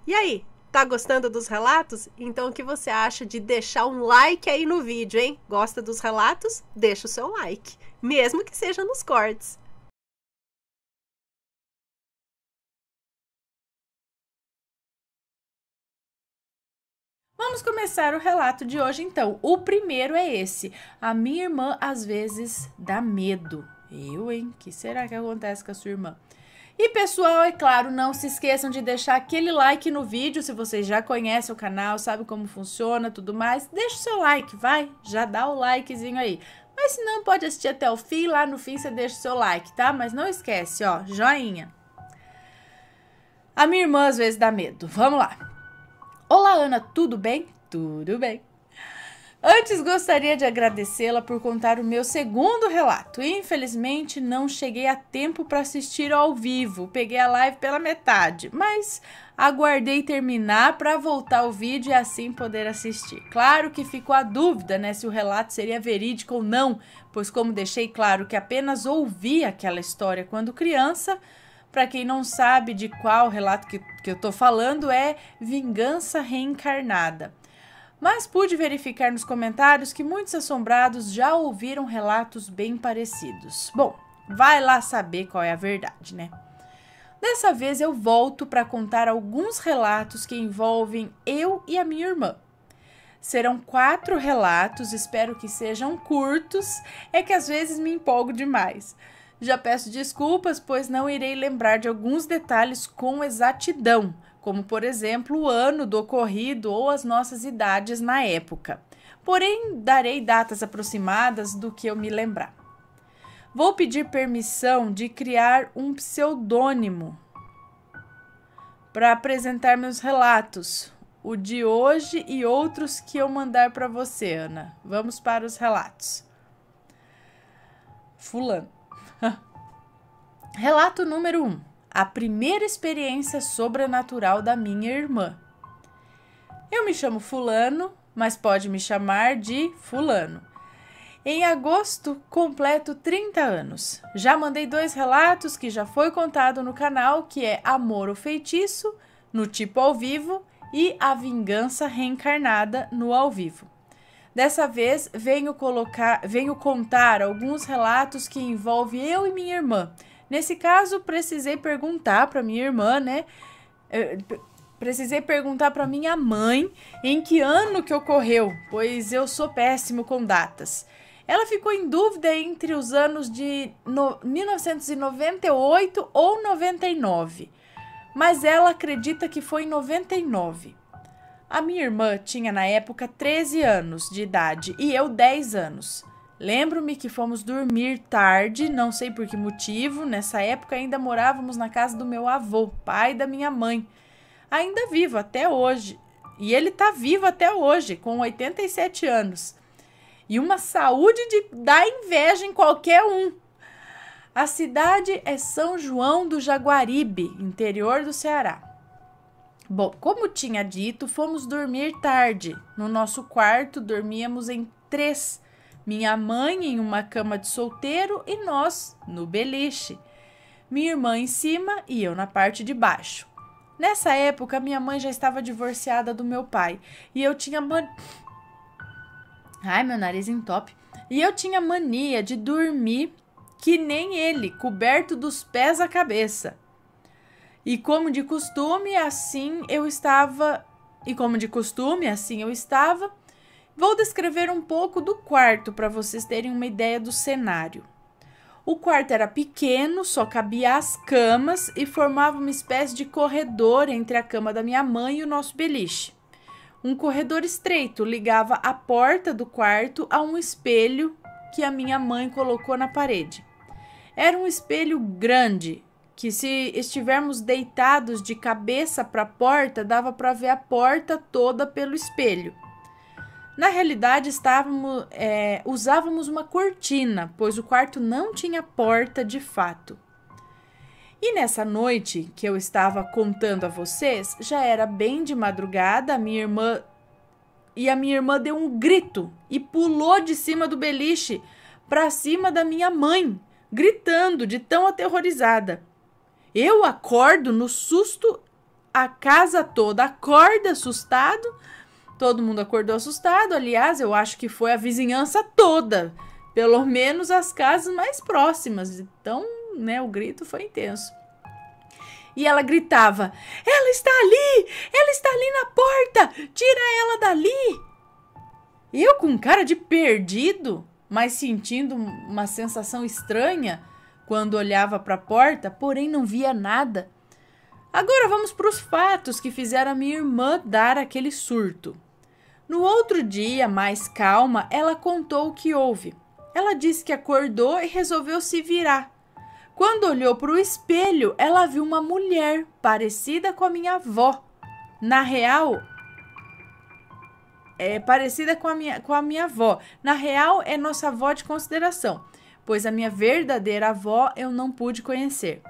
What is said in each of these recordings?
E aí, tá gostando dos relatos? Então o que você acha de deixar um like aí no vídeo, hein? Gosta dos relatos? Deixa o seu like, mesmo que seja nos cortes. Vamos começar o relato de hoje, então. O primeiro é esse. A minha irmã, às vezes, dá medo. Eu, hein? O que será que acontece com a sua irmã? E, pessoal, é claro, não se esqueçam de deixar aquele like no vídeo. Se vocês já conhecem o canal, sabe como funciona, tudo mais, deixa o seu like, vai. Já dá o likezinho aí. Mas se não, pode assistir até o fim. Lá no fim você deixa o seu like, tá? Mas não esquece, ó, joinha. A minha irmã, às vezes, dá medo. Vamos lá. Olá, Ana, tudo bem? Tudo bem. Antes, gostaria de agradecê-la por contar o meu segundo relato. Infelizmente, não cheguei a tempo para assistir ao vivo. Peguei a live pela metade, mas aguardei terminar para voltar ao vídeo e assim poder assistir. Claro que ficou a dúvida, né, se o relato seria verídico ou não, pois como deixei claro que apenas ouvi aquela história quando criança. Para quem não sabe de qual relato que eu tô falando, é Vingança Reencarnada. Mas pude verificar nos comentários que muitos assombrados já ouviram relatos bem parecidos. Bom, vai lá saber qual é a verdade, né? Dessa vez eu volto para contar alguns relatos que envolvem eu e a minha irmã. Serão 4 relatos, espero que sejam curtos, é que às vezes me empolgo demais. Já peço desculpas, pois não irei lembrar de alguns detalhes com exatidão, como, por exemplo, o ano do ocorrido ou as nossas idades na época. Porém, darei datas aproximadas do que eu me lembrar. Vou pedir permissão de criar um pseudônimo para apresentar meus relatos, o de hoje e outros que eu mandar para você, Ana. Vamos para os relatos. Fulano. Relato número 1. A primeira experiência sobrenatural da minha irmã. Eu me chamo Fulano, mas pode me chamar de Fulano. Em agosto, completo 30 anos. Já mandei 2 relatos que já foi contado no canal, que é Amor ou Feitiço, no tipo ao vivo, e A Vingança Reencarnada, no ao vivo. Dessa vez, venho contar alguns relatos que envolvem eu e minha irmã. Nesse caso, precisei perguntar para minha irmã, né? Precisei perguntar para minha mãe em que ano que ocorreu, pois eu sou péssimo com datas. Ela ficou em dúvida entre os anos de 1998 ou 99, mas ela acredita que foi em 99. A minha irmã tinha na época 13 anos de idade e eu 10 anos. Lembro-me que fomos dormir tarde, não sei por que motivo. Nessa época ainda morávamos na casa do meu avô, pai da minha mãe. Ainda vivo até hoje. E ele tá vivo até hoje, com 87 anos. E uma saúde de dar inveja em qualquer um. A cidade é São João do Jaguaribe, interior do Ceará. Bom, como tinha dito, fomos dormir tarde. No nosso quarto, dormíamos em 3. Minha mãe em uma cama de solteiro e nós no beliche. Minha irmã em cima e eu na parte de baixo. Nessa época, minha mãe já estava divorciada do meu pai. E eu tinha Ai, meu nariz entope. E eu tinha mania de dormir que nem ele, coberto dos pés à cabeça. E como de costume, assim eu estava. Vou descrever um pouco do quarto para vocês terem uma ideia do cenário. O quarto era pequeno, só cabia as camas e formava uma espécie de corredor entre a cama da minha mãe e o nosso beliche. Um corredor estreito ligava a porta do quarto a um espelho que a minha mãe colocou na parede. Era um espelho grande, que se estivermos deitados de cabeça para a porta, dava para ver a porta toda pelo espelho. Na realidade, usávamos uma cortina, pois o quarto não tinha porta de fato. E nessa noite que eu estava contando a vocês, já era bem de madrugada, a minha irmã deu um grito e pulou de cima do beliche para cima da minha mãe, gritando de tão aterrorizada. Eu acordo no susto a casa toda acorda assustado. Todo mundo acordou assustado. Aliás, eu acho que foi a vizinhança toda. Pelo menos as casas mais próximas. Então, né, o grito foi intenso. E ela gritava, ela está ali na porta, tira ela dali. Eu com cara de perdido, mas sentindo uma sensação estranha quando olhava para a porta, porém não via nada. Agora vamos para os fatos que fizeram a minha irmã dar aquele surto. No outro dia, mais calma, ela contou o que houve. Ela disse que acordou e resolveu se virar. Quando olhou para o espelho, ela viu uma mulher parecida com a minha avó. Na real, parecida com a minha avó. Na real, é nossa avó de consideração, pois a minha verdadeira avó eu não pude conhecer.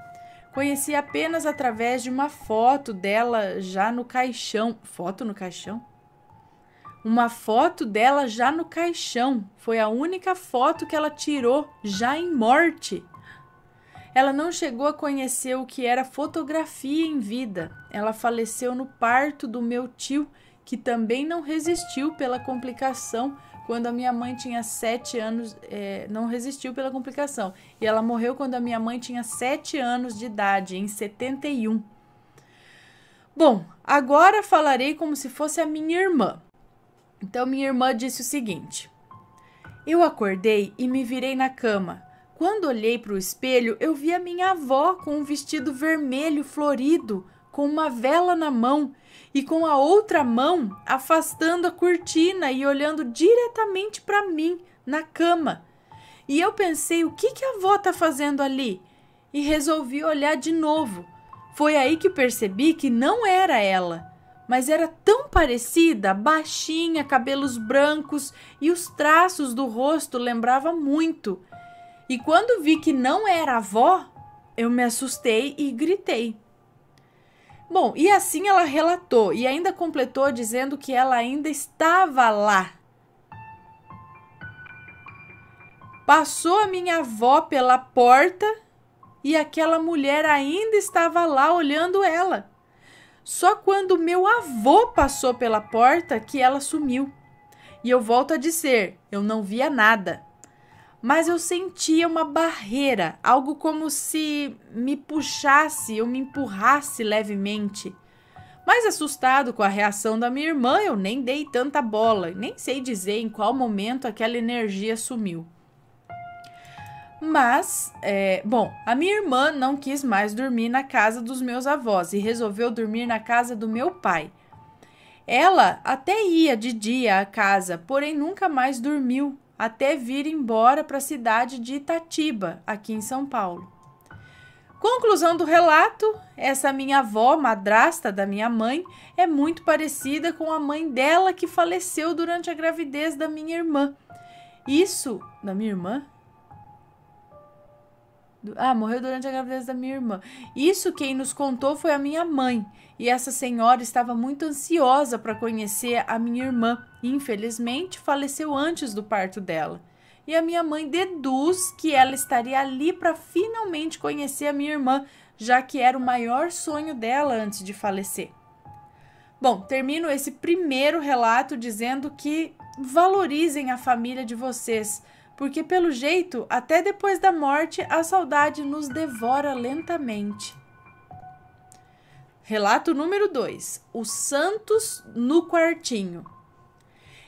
Conheci apenas através de uma foto dela já no caixão. Foto no caixão? Uma foto dela já no caixão. Foi a única foto que ela tirou já em morte. Ela não chegou a conhecer o que era fotografia em vida. Ela faleceu no parto do meu tio, que também não resistiu pela complicação quando a minha mãe tinha 7 anos. Não resistiu pela complicação. E ela morreu quando a minha mãe tinha 7 anos de idade, em 71. Bom, agora falarei como se fosse a minha irmã. Então, minha irmã disse o seguinte. Eu acordei e me virei na cama. Quando olhei para o espelho, eu vi a minha avó com um vestido vermelho florido, com uma vela na mão e com a outra mão afastando a cortina e olhando diretamente para mim, na cama. E eu pensei, o que a avó está fazendo ali? E resolvi olhar de novo. Foi aí que percebi que não era ela, mas era tão parecida, baixinha, cabelos brancos e os traços do rosto lembravam muito. E quando vi que não era a avó, eu me assustei e gritei. Bom, e assim ela relatou e ainda completou dizendo que ela ainda estava lá. Passou a minha avó pela porta e aquela mulher ainda estava lá olhando ela. Só quando meu avô passou pela porta que ela sumiu. E eu volto a dizer, eu não via nada. Mas eu sentia uma barreira, algo como se me puxasse ou me empurrasse levemente. Mas assustado com a reação da minha irmã, eu nem dei tanta bola, nem sei dizer em qual momento aquela energia sumiu. Mas, a minha irmã não quis mais dormir na casa dos meus avós e resolveu dormir na casa do meu pai. Ela até ia de dia à casa, porém nunca mais dormiu, até vir embora para a cidade de Itatiba, aqui em São Paulo. Conclusão do relato, essa minha avó, madrasta da minha mãe, é muito parecida com a mãe dela que faleceu durante a gravidez da minha irmã. Isso, da minha irmã? Morreu durante a gravidez da minha irmã. Isso quem nos contou foi a minha mãe. E essa senhora estava muito ansiosa para conhecer a minha irmã. E, infelizmente, faleceu antes do parto dela. E a minha mãe deduz que ela estaria ali para finalmente conhecer a minha irmã, já que era o maior sonho dela antes de falecer. Bom, termino esse primeiro relato dizendo que valorizem a família de vocês, porque pelo jeito, até depois da morte, a saudade nos devora lentamente. Relato número 2. Os Santos no Quartinho.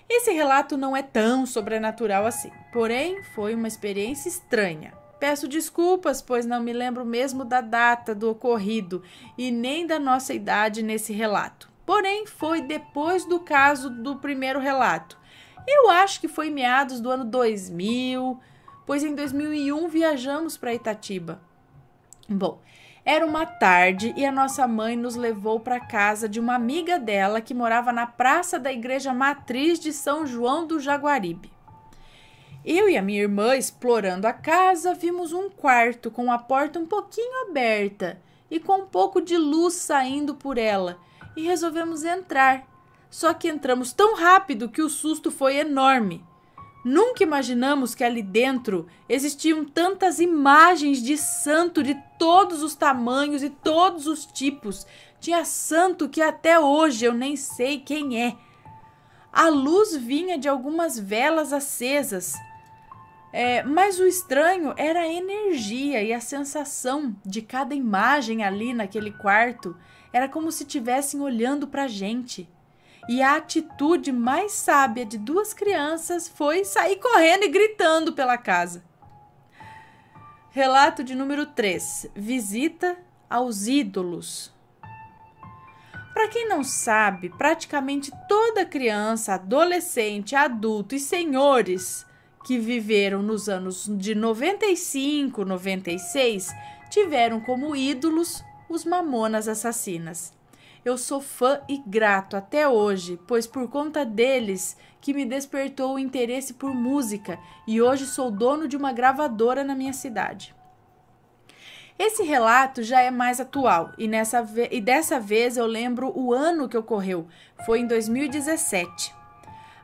Esse relato não é tão sobrenatural assim, porém foi uma experiência estranha. Peço desculpas, pois não me lembro mesmo da data do ocorrido e nem da nossa idade nesse relato. Porém, foi depois do caso do primeiro relato. Eu acho que foi em meados do ano 2000, pois em 2001 viajamos para Itatiba. Bom, era uma tarde e a nossa mãe nos levou para a casa de uma amiga dela que morava na praça da Igreja Matriz de São João do Jaguaribe. Eu e a minha irmã, explorando a casa, vimos um quarto com a porta um pouquinho aberta e com um pouco de luz saindo por ela e resolvemos entrar. Só que entramos tão rápido que o susto foi enorme. Nunca imaginamos que ali dentro existiam tantas imagens de santo de todos os tamanhos e todos os tipos. Tinha santo que até hoje eu nem sei quem é. A luz vinha de algumas velas acesas. Mas o estranho era a energia e a sensação de cada imagem ali naquele quarto. Era como se estivessem olhando para a gente. E a atitude mais sábia de duas crianças foi sair correndo e gritando pela casa. Relato de número 3. Visita aos ídolos. Para quem não sabe, praticamente toda criança, adolescente, adulto e senhores que viveram nos anos de 95, 96, tiveram como ídolos os Mamonas Assassinas. Eu sou fã e grato até hoje, pois por conta deles que me despertou o interesse por música e hoje sou dono de uma gravadora na minha cidade. Esse relato já é mais atual e dessa vez eu lembro o ano que ocorreu, foi em 2017.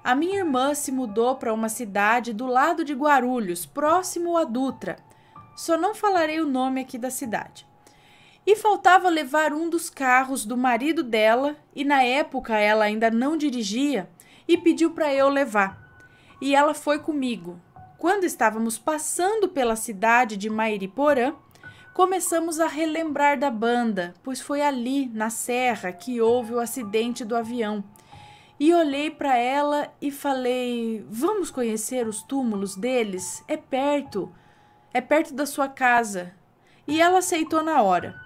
A minha irmã se mudou para uma cidade do lado de Guarulhos, próximo a Dutra. Só não falarei o nome aqui da cidade. E faltava levar um dos carros do marido dela, e na época ela ainda não dirigia, e pediu para eu levar. E ela foi comigo. Quando estávamos passando pela cidade de Mairiporã, começamos a relembrar da banda, pois foi ali, na serra, que houve o acidente do avião. E olhei para ela e falei, vamos conhecer os túmulos deles? É perto da sua casa. E ela aceitou na hora.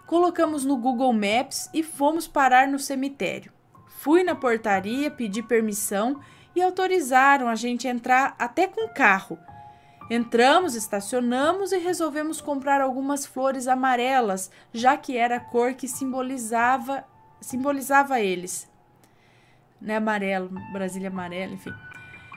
Colocamos no Google Maps e fomos parar no cemitério. Fui na portaria, pedi permissão e autorizaram a gente entrar até com carro. Entramos, estacionamos e resolvemos comprar algumas flores amarelas, já que era a cor que simbolizava eles. Né, amarelo, Brasília amarela, enfim.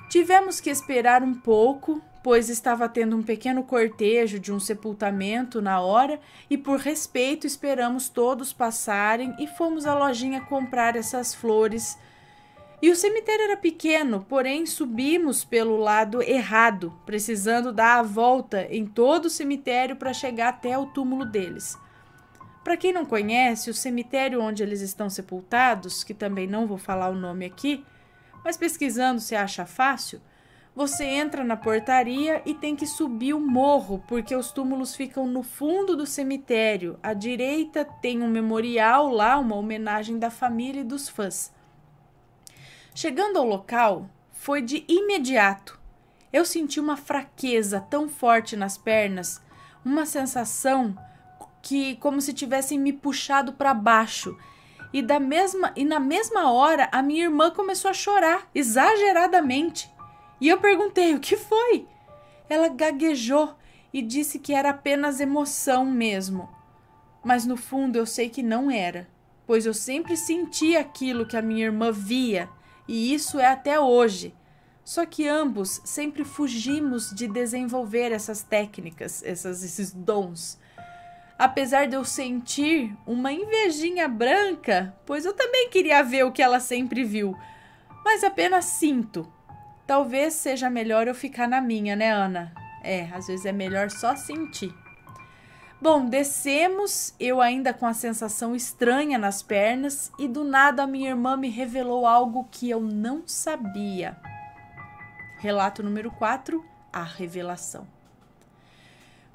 Tivemos que esperar um pouco, pois estava tendo um pequeno cortejo de um sepultamento na hora e por respeito esperamos todos passarem e fomos à lojinha comprar essas flores. E o cemitério era pequeno, porém subimos pelo lado errado, precisando dar a volta em todo o cemitério para chegar até o túmulo deles. Para quem não conhece, o cemitério onde eles estão sepultados, que também não vou falar o nome aqui, mas pesquisando se acha fácil, você entra na portaria e tem que subir o morro, porque os túmulos ficam no fundo do cemitério. À direita tem um memorial lá, uma homenagem da família e dos fãs. Chegando ao local, foi de imediato. Eu senti uma fraqueza tão forte nas pernas, uma sensação que como se tivessem me puxado para baixo. E na mesma hora, a minha irmã começou a chorar, exageradamente. E eu perguntei, o que foi? Ela gaguejou e disse que era apenas emoção mesmo. Mas no fundo eu sei que não era, pois eu sempre senti aquilo que a minha irmã via, e isso é até hoje. Só que ambos sempre fugimos de desenvolver essas técnicas, esses dons. Apesar de eu sentir uma invejinha branca, pois eu também queria ver o que ela sempre viu, mas apenas sinto. Talvez seja melhor eu ficar na minha, né, Ana? Às vezes é melhor só sentir. Bom, descemos, eu ainda com a sensação estranha nas pernas, e do nada a minha irmã me revelou algo que eu não sabia. Relato número 4, a revelação.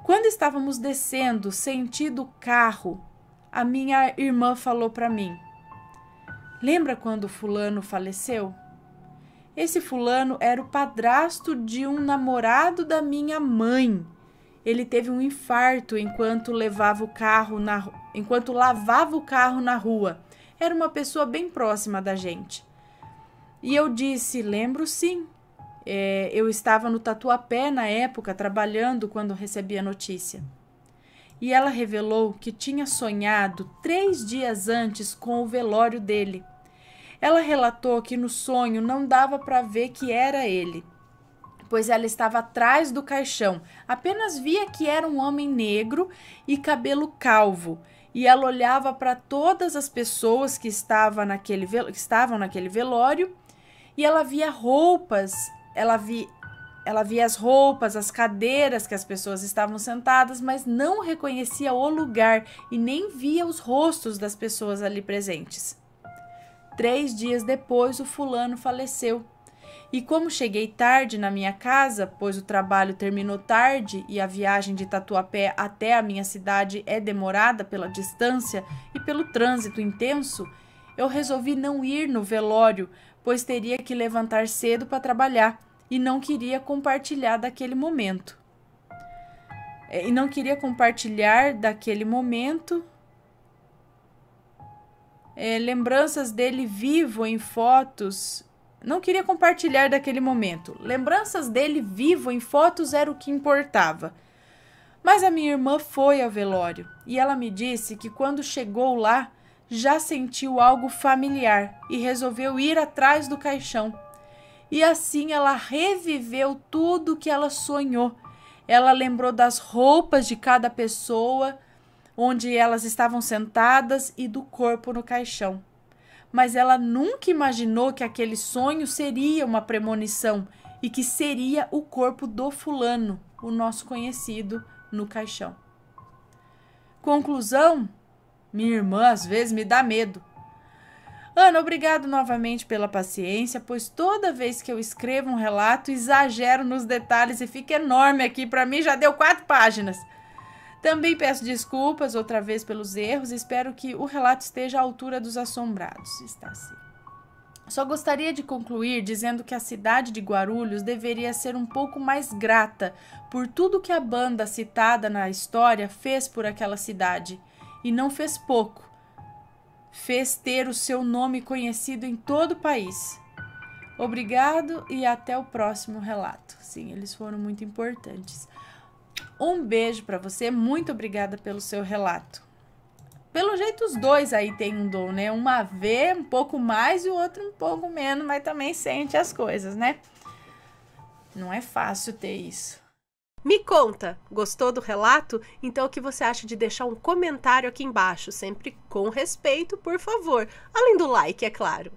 Quando estávamos descendo, sentido o carro, a minha irmã falou para mim, lembra quando fulano faleceu? Esse fulano era o padrasto de um namorado da minha mãe. Ele teve um infarto enquanto lavava o carro na rua. Era uma pessoa bem próxima da gente. E eu disse, lembro sim. Eu estava no Tatuapé na época, trabalhando quando recebi a notícia. E ela revelou que tinha sonhado 3 dias antes com o velório dele. Ela relatou que no sonho não dava para ver que era ele, pois ela estava atrás do caixão. Apenas via que era um homem negro e cabelo calvo. E ela olhava para todas as pessoas que estavam naquele velório e ela via roupas, Ela via as roupas, as cadeiras que as pessoas estavam sentadas, mas não reconhecia o lugar e nem via os rostos das pessoas ali presentes. 3 dias depois, o fulano faleceu. E como cheguei tarde na minha casa, pois o trabalho terminou tarde e a viagem de Tatuapé até a minha cidade é demorada pela distância e pelo trânsito intenso, eu resolvi não ir no velório, pois teria que levantar cedo para trabalhar e não queria compartilhar daquele momento. Lembranças dele vivo em fotos. Não queria compartilhar daquele momento. Lembranças dele vivo em fotos era o que importava. Mas a minha irmã foi ao velório e ela me disse que quando chegou lá já sentiu algo familiar e resolveu ir atrás do caixão. E assim ela reviveu tudo que ela sonhou. Ela lembrou das roupas de cada pessoa, onde elas estavam sentadas e do corpo no caixão. Mas ela nunca imaginou que aquele sonho seria uma premonição e que seria o corpo do fulano, o nosso conhecido, no caixão. Conclusão: minha irmã às vezes me dá medo. Ana, obrigado novamente pela paciência, pois toda vez que eu escrevo um relato, exagero nos detalhes e fica enorme aqui. Para mim já deu 4 páginas. Também peço desculpas outra vez pelos erros e espero que o relato esteja à altura dos assombrados. Está sim. Só gostaria de concluir dizendo que a cidade de Guarulhos deveria ser um pouco mais grata por tudo que a banda citada na história fez por aquela cidade. E não fez pouco. Fez ter o seu nome conhecido em todo o país. Obrigado e até o próximo relato. Sim, eles foram muito importantes. Um beijo para você, muito obrigada pelo seu relato. Pelo jeito os dois aí têm um dom, né? Uma vê um pouco mais e o outro um pouco menos, mas também sente as coisas, né? Não é fácil ter isso. Me conta, gostou do relato? Então o que você acha de deixar um comentário aqui embaixo, sempre com respeito, por favor. Além do like, é claro.